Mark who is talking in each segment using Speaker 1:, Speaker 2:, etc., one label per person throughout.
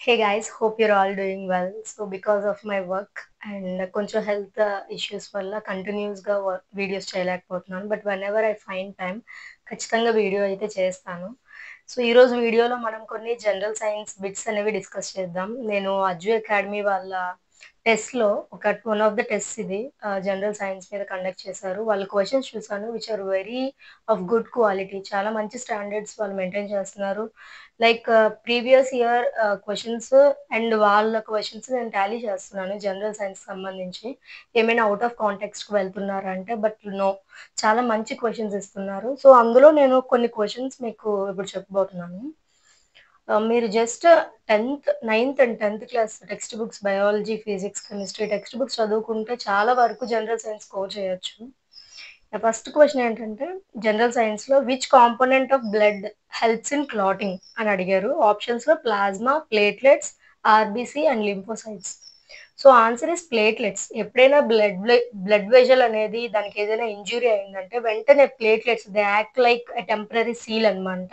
Speaker 1: Hey guys, hope you're all doing well. So because of my work and కొంచెం health issues వల్ల కంటిన్యూస్గా videos చేయలేకపోతున్నాను. But whenever I find time ఖచ్చితంగా video అయితే చేస్తాను. So ఈరోజు వీడియోలో మనం కొన్ని జనరల్ సైన్స్ బిట్స్ అనేవి డిస్కస్ చేద్దాం. నేను అజ్జు అకాడమీ వాళ్ళ టెస్ట్‌లో వన్ ఆఫ్ ద టెస్ట్స్ ఇది జనరల్ సైన్స్ మీద కండక్ట్ చేశారు. వాళ్ళ క్వెషన్స్ చూసాను which are very of good quality. చాలా మంచి స్టాండర్డ్స్ వాళ్ళు మెయింటైన్ చేస్తున్నారు. Like previous year questions and వాళ్ళ క్వెషన్స్ నేను టాలీ చేస్తున్నాను జనరల్ సైన్స్ సంబంధించి. ఏమైనా ఔట్ ఆఫ్ కాంటెక్స్ట్‌కి వెళ్తున్నారా అంటే బట్ నో. చాలా మంచి క్వెషన్స్ ఇస్తున్నారు. సో అందులో నేను కొన్ని క్వెషన్స్ మీకు ఇప్పుడు చెప్పబోతున్నాను. మీరు just 9th and 10th class text books biology, physics, chemistry text books చదువుకుంటే చాలా వరకు జనరల్ సైన్స్ స్కోర్ చేయొచ్చు. నా ఫస్ట్ క్వెషన్ ఏంటంటే జనరల్ సైన్స్‌లో which component of blood helps in clotting అని అడిగారు. ఆప్షన్స్‌లో plasma, platelets, RBC and lymphocytes. So answer is platelets. ఎప్పుడైనా బ్లడ్ వెసెల్ అనేది దానికి ఏదైనా ఇంజ్యూరీ అయిందంటే వెంటనే platelets they act like a temporary seal అన్నమాట.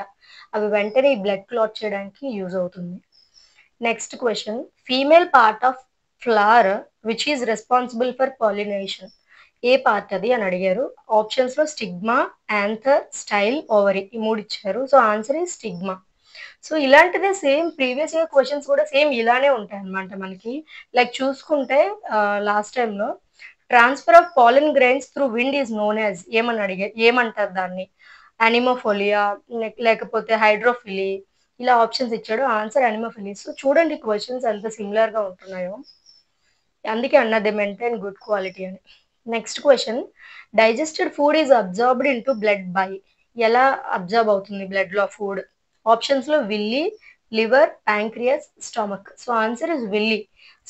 Speaker 1: అవి వెంటనే ఈ బ్లడ్ క్లాట్ చేయడానికి యూజ్ అవుతుంది. Next question female part of flower which is responsible for pollination. A part అది అని అడిగారు. ఆప్షన్స్ లో స్టిగ్మా, యాంథర్, స్టైల్, ఓవరీ ఈ మూడు ఇచ్చారు. So answer is stigma. So ఇలాంటిదే సేమ్ ప్రీవియస్ ఇయర్ క్వశ్చన్స్ కూడా సేమ్ ఇలానే ఉంటాయి అన్నమాట మనకి. లైక్ చూసుకుంటే లాస్ట్ టైంలో transfer of pollen grains through wind is known as ఏమంటారు దాన్ని? అనిమోఫోలియా లేకపోతే హైడ్రోఫిలీ ఇలా ఆప్షన్స్ ఇచ్చాడు. ఆన్సర్ అనిమోఫిలీ. సో చూడండి క్వశ్చన్స్ ఎంత సిమిలర్ గా ఉంటున్నాయో. అందుకే అన్న దే మెయింటైన్ గుడ్ క్వాలిటీ అని. Next question digested food is absorbed in to blood by. ఎలా అబ్జర్బ్ అవుతుంది బ్లడ్ లో ఫుడ్? ఆప్షన్స్ లో villi, liver, pancreas, stomach. So answer is villi.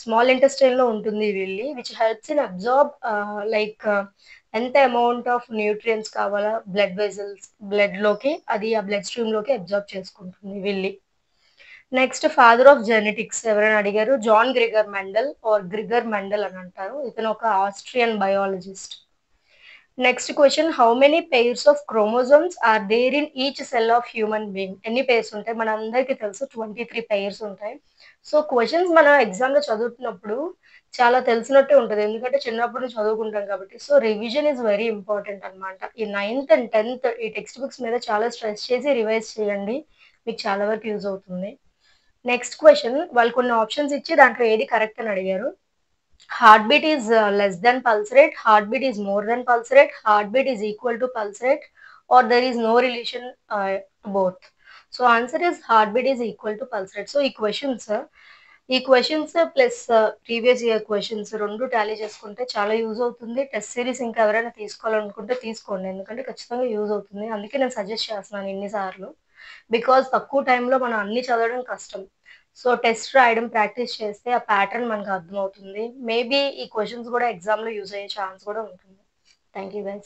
Speaker 1: Small intestine లో ఉంటుంది villi which helps in absorb like ఎంత amount of nutrients కావాలా blood vessels blood లోకి అది ఆ బ్లడ్ స్ట్రీమ్ లోకి అబ్జార్బ్ చేసుకుంటుంది villi. Next father of genetics ఎవరైనా అడిగారు. John Gregor Mendel or Gregor Mendel అని అంటారు. ఇతను ఒక Austrian biologist. Next question how many pairs of chromosomes are there in each cell of human being. ఎన్ని pairs ఉంటాయి? మన అందరికీ తెలుసు 23 పెయిర్స్ ఉంటాయి. సో క్వశ్చన్స్ మన ఎగ్జామ్ లో చదువుతున్నప్పుడు చాలా తెలిసినట్టే ఉంటుంది ఎందుకంటే చిన్నప్పుడు నుంచి చదువుకుంటాం కాబట్టి. So revision is very important అన్నమాట. ఈ 9th అండ్ 10th ఈ టెక్స్ట్ బుక్స్ మీద చాలా స్ట్రెస్ చేసి రివైజ్ చేయండి. మీకు చాలా వరకు యూజ్ అవుతుంది. నెక్స్ట్ క్వశ్చన్ వాళ్ళు కొన్ని ఆప్షన్స్ ఇచ్చి దాంట్లో ఏది కరెక్ట్ అని అడిగారు. Heart beat is less than pulse rate, heart beat is more than pulse rate, heart beat is equal to pulse rate or there is no relation both. So answer is heart beat is equal to pulse rate. So ఈ questions plus previous year questions రెండు tally చేసుకుంటే చాలా use అవుతుంది. Test series ఇంకా ఎవరైనా తీసుకోవాలనుకుంటే తీసుకోండి ఎందుకంటే ఖచ్చితంగా యూజ్ అవుతుంది. అందుకే నేను సజెస్ట్ చేస్తున్నాను ఇన్నిసార్లు. బికాజ్ తక్కువ టైంలో మనం అన్ని చదవడం కష్టం. సో టెస్ట్ రాయడం ప్రాక్టీస్ చేస్తే ఆ ప్యాటర్న్ మనకు అర్థమవుతుంది. మేబీ ఈ క్వశ్చన్స్ కూడా ఎగ్జామ్లో యూజ్ అయ్యే ఛాన్స్ కూడా ఉంటుంది. Thank you guys.